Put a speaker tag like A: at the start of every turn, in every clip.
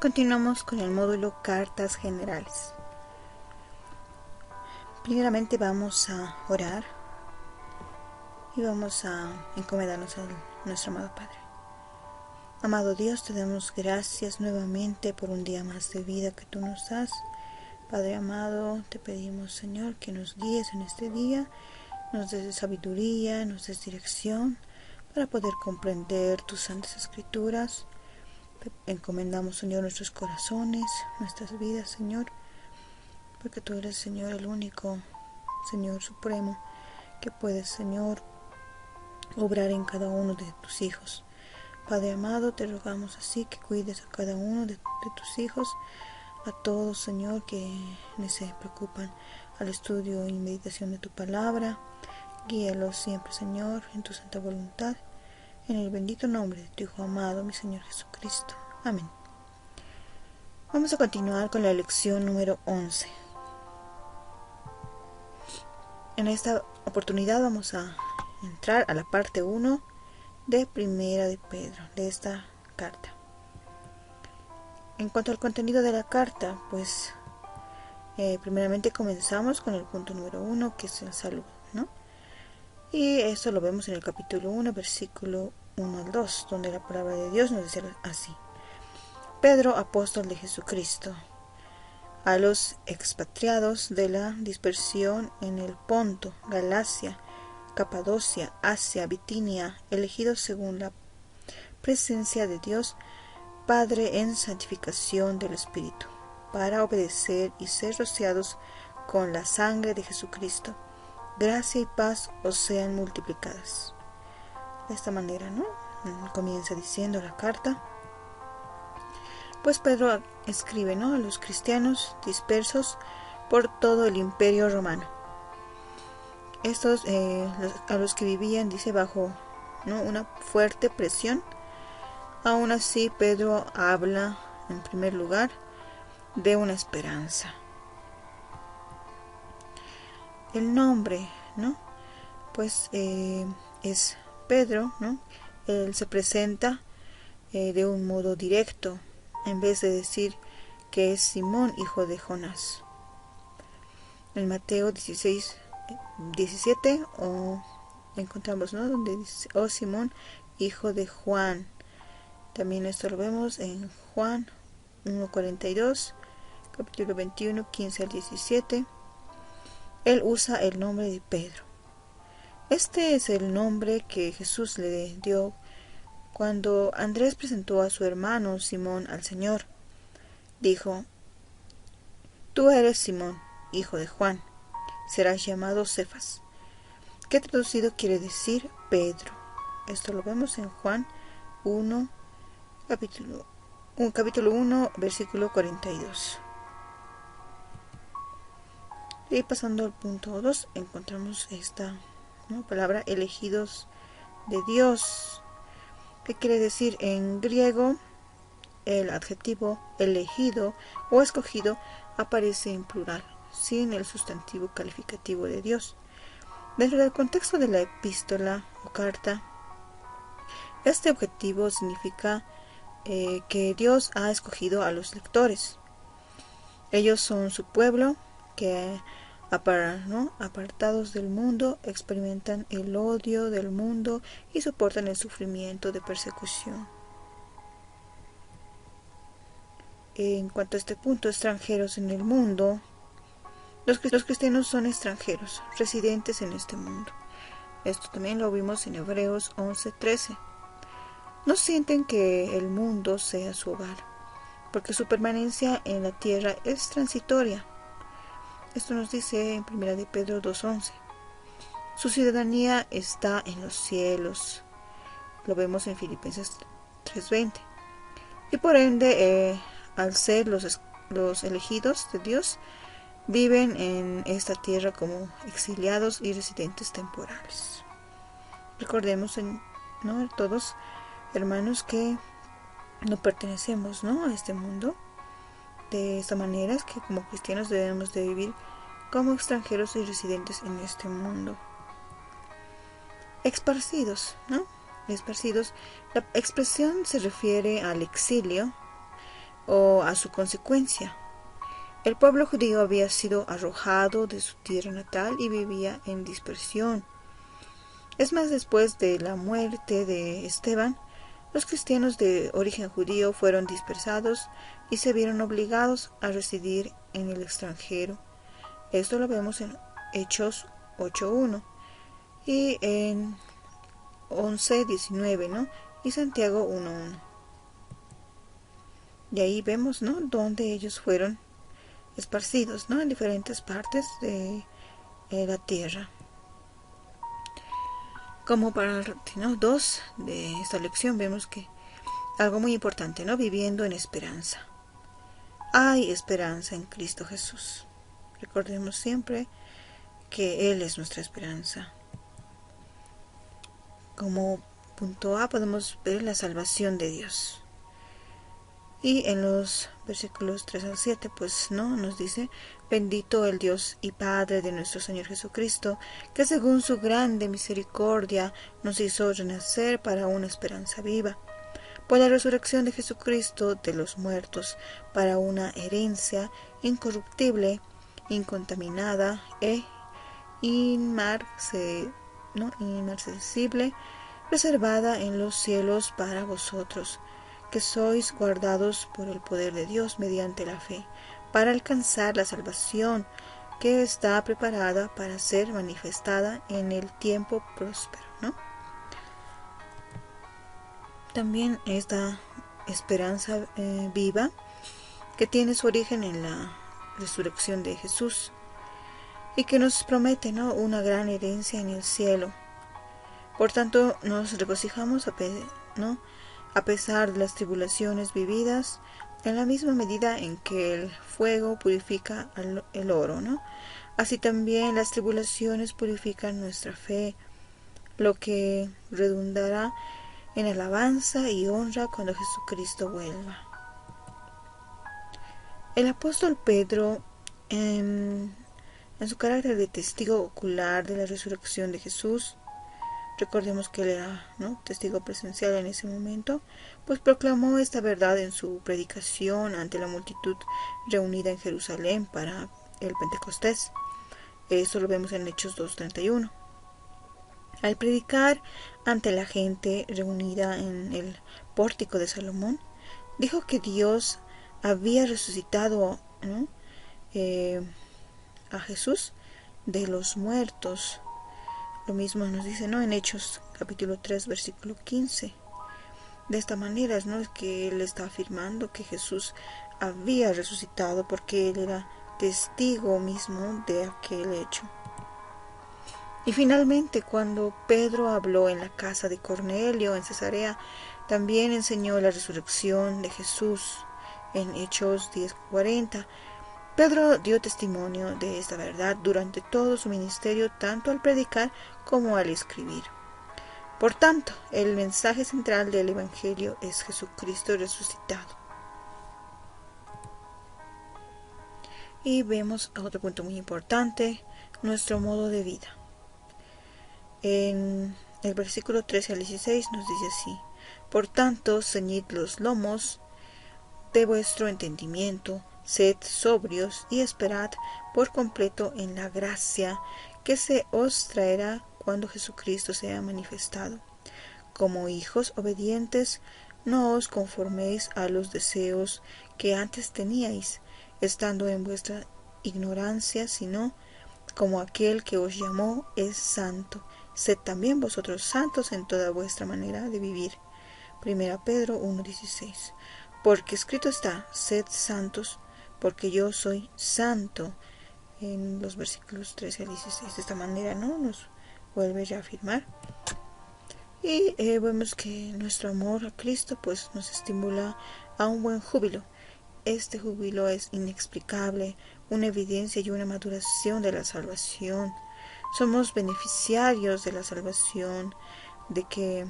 A: Continuamos con el módulo Cartas Generales. Primeramente vamos a orar y vamos a encomendarnos a nuestro amado Padre. Amado Dios, te damos gracias nuevamente por un día más de vida que tú nos das. Padre amado, te pedimos, Señor, que nos guíes en este día, nos des sabiduría, nos des dirección para poder comprender tus santas escrituras. Te encomendamos, Señor, nuestros corazones, nuestras vidas, Señor, porque tú eres, Señor, el único Señor supremo que puedes, Señor, obrar en cada uno de tus hijos. Padre amado, te rogamos así que cuides a cada uno de tus hijos, a todos, Señor, que se preocupan al estudio y meditación de tu palabra. Guíalos siempre, Señor, en tu santa voluntad, en el bendito nombre de tu Hijo amado, mi Señor Jesucristo. Amén. Vamos a continuar con la lección número 11. En esta oportunidad vamos a entrar a la parte 1 de Primera de Pedro, de esta carta. En cuanto al contenido de la carta, pues primeramente comenzamos con el punto número 1, que es el saludo, ¿no? Y esto lo vemos en el capítulo 1, versículo 1 al 2, donde la palabra de Dios nos dice así: Pedro, apóstol de Jesucristo, a los expatriados de la dispersión en el Ponto, Galacia, Capadocia, Asia, Bitinia, elegidos según la presencia de Dios, Padre en santificación del Espíritu, para obedecer y ser rociados con la sangre de Jesucristo. Gracia y paz os sean multiplicadas. De esta manera, ¿no? Comienza diciendo la carta. Pues Pedro escribe, ¿no?, a los cristianos dispersos por todo el imperio romano. Estos, a los que vivían, dice, bajo, ¿no?, una fuerte presión. Aún así, Pedro habla, en primer lugar, de una esperanza. El nombre, ¿no?, pues es Pedro, ¿no? Él se presenta de un modo directo, en vez de decir que es Simón, hijo de Jonás. En Mateo 16:17 encontramos, ¿no?, donde dice: oh Simón, hijo de Juan. También esto lo vemos en Juan 1:42, capítulo 21, 15 al 17. Él usa el nombre de Pedro. Este es el nombre que Jesús le dio cuando Andrés presentó a su hermano Simón al Señor. Dijo: tú eres Simón, hijo de Juan, serás llamado Cefas, que traducido quiere decir Pedro. Esto lo vemos en Juan 1, capítulo 1, versículo 42. Y pasando al punto 2, encontramos esta, ¿no?, palabra elegidos de Dios. ¿Qué quiere decir? En griego, el adjetivo elegido o escogido aparece en plural, sin el sustantivo calificativo de Dios. Dentro del contexto de la epístola o carta, este objetivo significa que Dios ha escogido a los lectores. Ellos son su pueblo que, apartados del mundo, experimentan el odio del mundo y soportan el sufrimiento de persecución. En cuanto a este punto, extranjeros en el mundo, los cristianos son extranjeros, residentes en este mundo. Esto también lo vimos en Hebreos 11:13. No sienten que el mundo sea su hogar, porque su permanencia en la tierra es transitoria. Esto nos dice en 1 de Pedro 2:11. Su ciudadanía está en los cielos. Lo vemos en Filipenses 3:20. Y por ende, al ser los elegidos de Dios, viven en esta tierra como exiliados y residentes temporales. Recordemos, ¿no?, todos, hermanos, que no pertenecemos, ¿no?, a este mundo. De esta manera es que como cristianos debemos de vivir como extranjeros y residentes en este mundo. Esparcidos, ¿no? Esparcidos. La expresión se refiere al exilio o a su consecuencia. El pueblo judío había sido arrojado de su tierra natal y vivía en dispersión. Es más, después de la muerte de Esteban, los cristianos de origen judío fueron dispersados y se vieron obligados a residir en el extranjero. Esto lo vemos en Hechos 8:1 y en 11:19, ¿no? Y Santiago 1:1. Y ahí vemos, ¿no?, donde ellos fueron esparcidos, ¿no?, en diferentes partes de la tierra. Como para el 2 de esta lección vemos que algo muy importante, ¿no?, viviendo en esperanza. Hay esperanza en Cristo Jesús. Recordemos siempre que Él es nuestra esperanza. Como punto A podemos ver la salvación de Dios. Y en los versículos 3 al 7, pues no, nos dice: bendito el Dios y Padre de nuestro Señor Jesucristo, que según su grande misericordia nos hizo renacer para una esperanza viva, por la resurrección de Jesucristo de los muertos, para una herencia incorruptible, incontaminada e inmarcesible, reservada en los cielos para vosotros, que sois guardados por el poder de Dios mediante la fe, para alcanzar la salvación que está preparada para ser manifestada en el tiempo próspero, ¿no? También esta esperanza viva, que tiene su origen en la resurrección de Jesús y que nos promete, ¿no?, una gran herencia en el cielo. Por tanto, nos regocijamos a pesar de las tribulaciones vividas, en la misma medida en que el fuego purifica el oro, ¿no? Así también las tribulaciones purifican nuestra fe, lo que redundará en alabanza y honra cuando Jesucristo vuelva. El apóstol Pedro, en su carácter de testigo ocular de la resurrección de Jesús, recordemos que él era, ¿no?, testigo presencial en ese momento, pues proclamó esta verdad en su predicación ante la multitud reunida en Jerusalén para el Pentecostés. Eso lo vemos en Hechos 2:31. Al predicar ante la gente reunida en el pórtico de Salomón, dijo que Dios había resucitado, ¿no?, a Jesús de los muertos. Lo mismo nos dice, ¿no?, en Hechos capítulo 3 versículo 15. De esta manera, ¿no?, es que él está afirmando que Jesús había resucitado, porque él era testigo mismo de aquel hecho. Y finalmente, cuando Pedro habló en la casa de Cornelio en Cesarea, también enseñó la resurrección de Jesús. En Hechos 10:40, Pedro dio testimonio de esta verdad durante todo su ministerio, tanto al predicar como al escribir. Por tanto, el mensaje central del Evangelio es Jesucristo resucitado. Y vemos otro punto muy importante: nuestro modo de vida. En el versículo 13 al 16 nos dice así: por tanto, ceñid los lomos de vuestro entendimiento, sed sobrios y esperad por completo en la gracia que se os traerá cuando Jesucristo sea manifestado. Como hijos obedientes, no os conforméis a los deseos que antes teníais, estando en vuestra ignorancia, sino como aquel que os llamó es santo, sed también vosotros santos en toda vuestra manera de vivir. 1 Pedro 1:16. Porque escrito está: sed santos, porque yo soy santo, en los versículos 13 al 16. De esta manera, ¿no?, nos vuelve a afirmar. Y vemos que nuestro amor a Cristo pues nos estimula a un buen júbilo. Este júbilo es inexplicable, una evidencia y una maduración de la salvación. Somos beneficiarios de la salvación, de que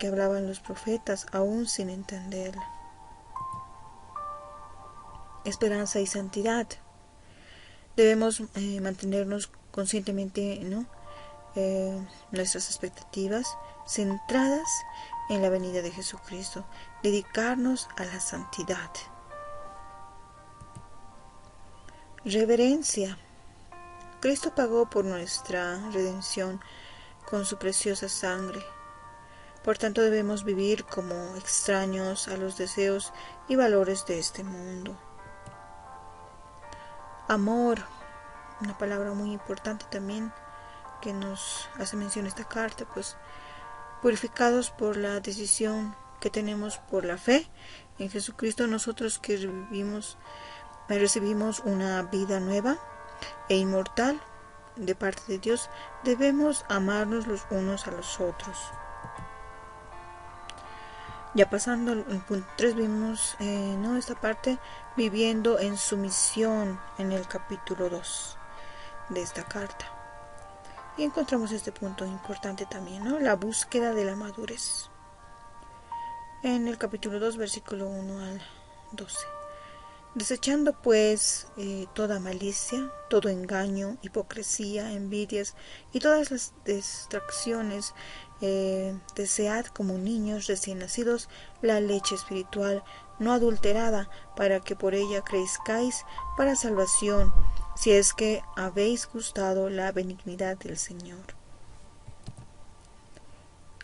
A: hablaban los profetas, aún sin entenderla. Esperanza y santidad. Debemos mantenernos conscientemente, nuestras expectativas centradas en la venida de Jesucristo, dedicarnos a la santidad. Reverencia. Cristo pagó por nuestra redención con su preciosa sangre. Por tanto debemos vivir como extraños a los deseos y valores de este mundo. Amor, una palabra muy importante también que nos hace mención esta carta, pues purificados por la decisión que tenemos por la fe en Jesucristo, nosotros que recibimos una vida nueva e inmortal de parte de Dios, debemos amarnos los unos a los otros. Ya pasando al punto 3, vimos esta parte viviendo en sumisión en el capítulo 2 de esta carta. Y encontramos este punto importante también, ¿no? La búsqueda de la madurez. En el capítulo 2, versículo 1 al 12. Desechando pues toda malicia, todo engaño, hipocresía, envidias y todas las distracciones, desead como niños recién nacidos la leche espiritual no adulterada, para que por ella crezcáis para salvación, si es que habéis gustado la benignidad del Señor.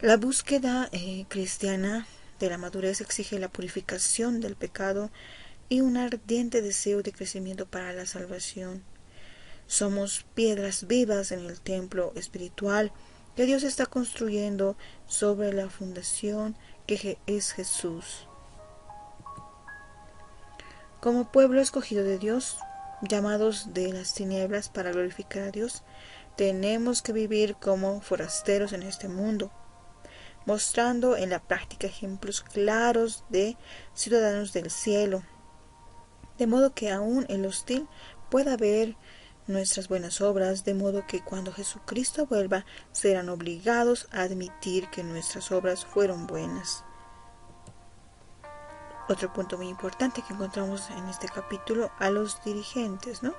A: La búsqueda cristiana de la madurez exige la purificación del pecado y un ardiente deseo de crecimiento para la salvación. Somos piedras vivas en el templo espiritual que Dios está construyendo sobre la fundación que es Jesús. Como pueblo escogido de Dios, llamados de las tinieblas para glorificar a Dios, tenemos que vivir como forasteros en este mundo, mostrando en la práctica ejemplos claros de ciudadanos del cielo, de modo que aún el hostil pueda ver nuestras buenas obras, de modo que cuando Jesucristo vuelva serán obligados a admitir que nuestras obras fueron buenas. Otro punto muy importante que encontramos en este capítulo, a los dirigentes, ¿no?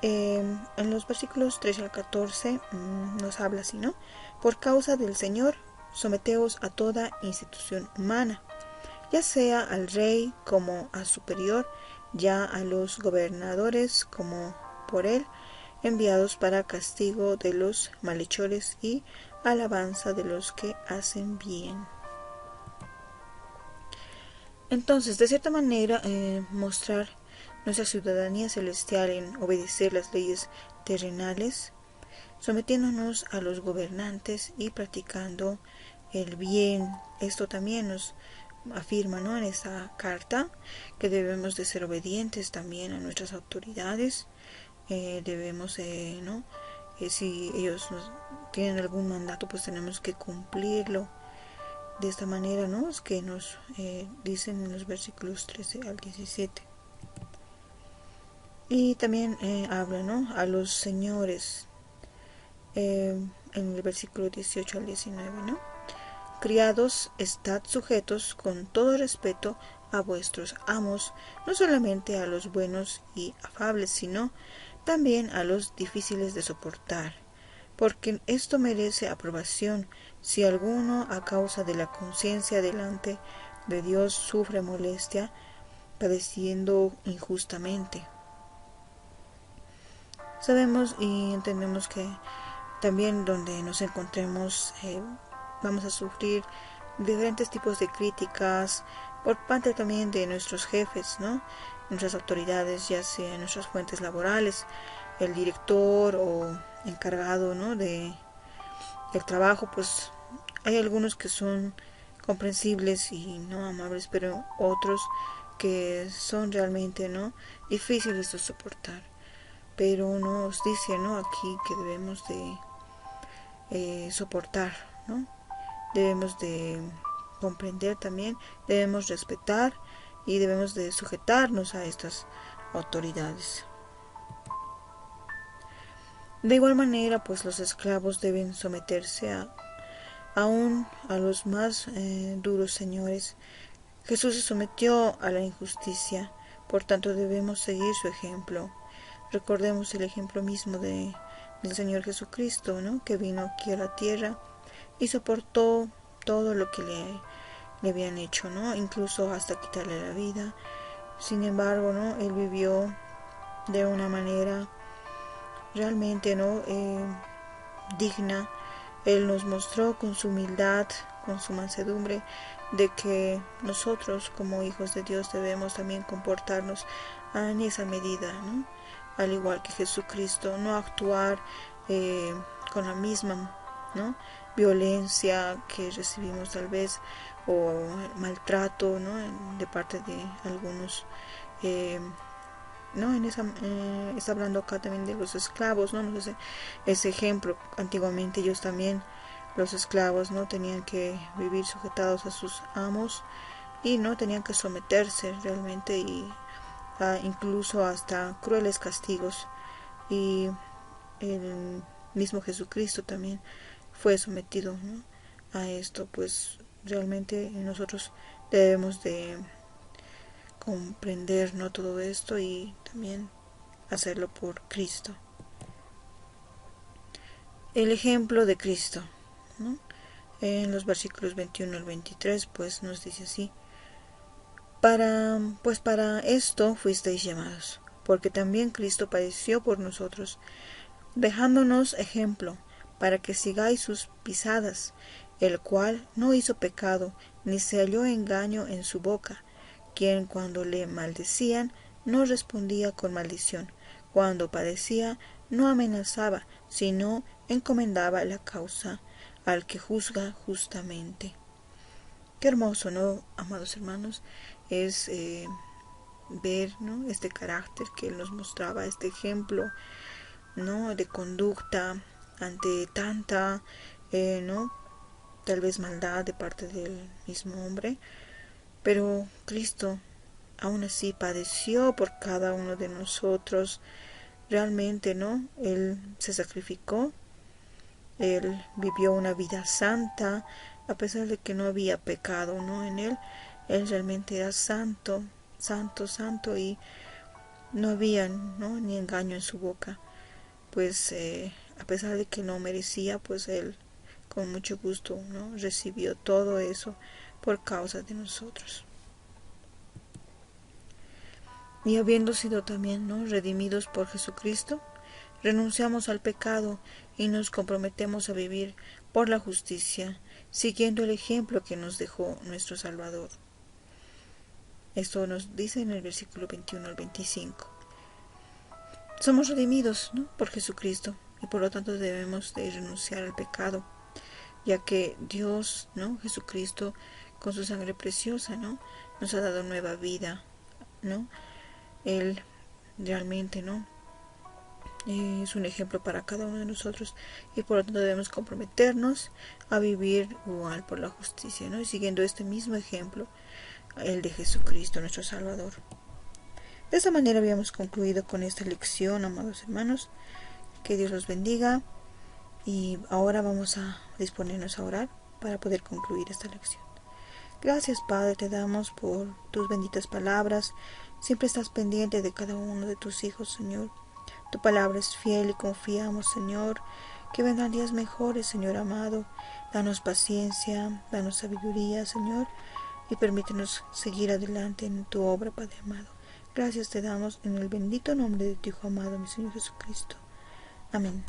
A: En los versículos 13 al 14 nos habla así, ¿no? Por causa del Señor, someteos a toda institución humana, ya sea al rey como a superior, ya a los gobernadores como por él, enviados para castigo de los malhechores y alabanza de los que hacen bien. Entonces, de cierta manera, mostrar nuestra ciudadanía celestial en obedecer las leyes terrenales, sometiéndonos a los gobernantes y practicando el bien. Esto también nos afirma, ¿no?, en esta carta, que debemos de ser obedientes también a nuestras autoridades. Debemos, si ellos tienen algún mandato, pues tenemos que cumplirlo. De esta manera, ¿no?, es que nos dicen en los versículos 13 al 17. Y también habla, ¿no?, a los señores, en el versículo 18 al 19, ¿no? Criados, estad sujetos con todo respeto a vuestros amos, no solamente a los buenos y afables, sino también a los difíciles de soportar, porque esto merece aprobación si alguno a causa de la conciencia delante de Dios sufre molestia, padeciendo injustamente. Sabemos y entendemos que también donde nos encontremos vamos a sufrir diferentes tipos de críticas por parte también de nuestros jefes, ¿no?, nuestras autoridades, ya sea nuestras fuentes laborales, el director o encargado, ¿no?, de el trabajo. Pues hay algunos que son comprensibles y no amables, pero otros que son realmente, ¿no?, difíciles de soportar. Pero nos dice, ¿no?, aquí que debemos de soportar, ¿no? Debemos de comprender también, debemos respetar y debemos de sujetarnos a estas autoridades. De igual manera, pues los esclavos deben someterse aún a los más duros señores. Jesús se sometió a la injusticia, por tanto debemos seguir su ejemplo. Recordemos el ejemplo mismo del Señor Jesucristo, ¿no?, que vino aquí a la tierra y soportó todo lo que le habían hecho, ¿no? Incluso hasta quitarle la vida. Sin embargo, ¿no? Él vivió de una manera realmente, ¿no? Digna. Él nos mostró con su humildad, con su mansedumbre, de que nosotros como hijos de Dios debemos también comportarnos en esa medida, ¿no? Al igual que Jesucristo, no actuar con la misma, ¿no? violencia que recibimos tal vez, o maltrato, ¿no? de parte de algunos, ¿no? Está hablando acá también de los esclavos, ¿no? Ese ejemplo. Antiguamente ellos también, los esclavos, ¿no? tenían que vivir sujetados a sus amos y no tenían que someterse realmente, y incluso hasta crueles castigos. Y el mismo Jesucristo también fue sometido, ¿no? a esto. Pues realmente nosotros debemos de comprender, ¿no? todo esto, y también hacerlo por Cristo. El ejemplo de Cristo, ¿no? En los versículos 21 al 23 pues nos dice así: para esto fuisteis llamados, porque también Cristo padeció por nosotros, dejándonos ejemplo, para que sigáis sus pisadas, el cual no hizo pecado, ni se halló engaño en su boca, quien cuando le maldecían no respondía con maldición, cuando padecía no amenazaba, sino encomendaba la causa al que juzga justamente. Qué hermoso, ¿no, amados hermanos? Es ver, ¿no? este carácter que él nos mostraba, este ejemplo, ¿no? de conducta ante tanta, ¿no? tal vez maldad de parte del mismo hombre. Pero Cristo aún así padeció por cada uno de nosotros. Realmente, ¿no? Él se sacrificó, él vivió una vida santa, a pesar de que no había pecado, ¿no? en él. Él realmente era santo, santo, santo, y no había, ¿no? ni engaño en su boca. Pues a pesar de que no merecía, pues él con mucho gusto, ¿no? recibió todo eso por causa de nosotros. Y habiendo sido también, ¿no? redimidos por Jesucristo, renunciamos al pecado y nos comprometemos a vivir por la justicia, siguiendo el ejemplo que nos dejó nuestro Salvador. Esto nos dice en el versículo 21 al 25. Somos redimidos, ¿no? por Jesucristo, y por lo tanto debemos de renunciar al pecado, ya que Dios, ¿no? Jesucristo, con su sangre preciosa, ¿no? nos ha dado nueva vida, ¿no? Él realmente, ¿no? es un ejemplo para cada uno de nosotros, y por lo tanto debemos comprometernos a vivir igual por la justicia, ¿no? y siguiendo este mismo ejemplo, el de Jesucristo, nuestro Salvador. De esta manera habíamos concluido con esta lección, amados hermanos. Que Dios los bendiga, y ahora vamos a disponernos a orar para poder concluir esta lección. Gracias, Padre, te damos por tus benditas palabras. Siempre estás pendiente de cada uno de tus hijos, Señor. Tu palabra es fiel y confiamos, Señor, que vendrán días mejores, Señor amado. Danos paciencia, danos sabiduría, Señor, y permítenos seguir adelante en tu obra, Padre amado. Gracias te damos en el bendito nombre de tu Hijo amado, mi Señor Jesucristo. Amén.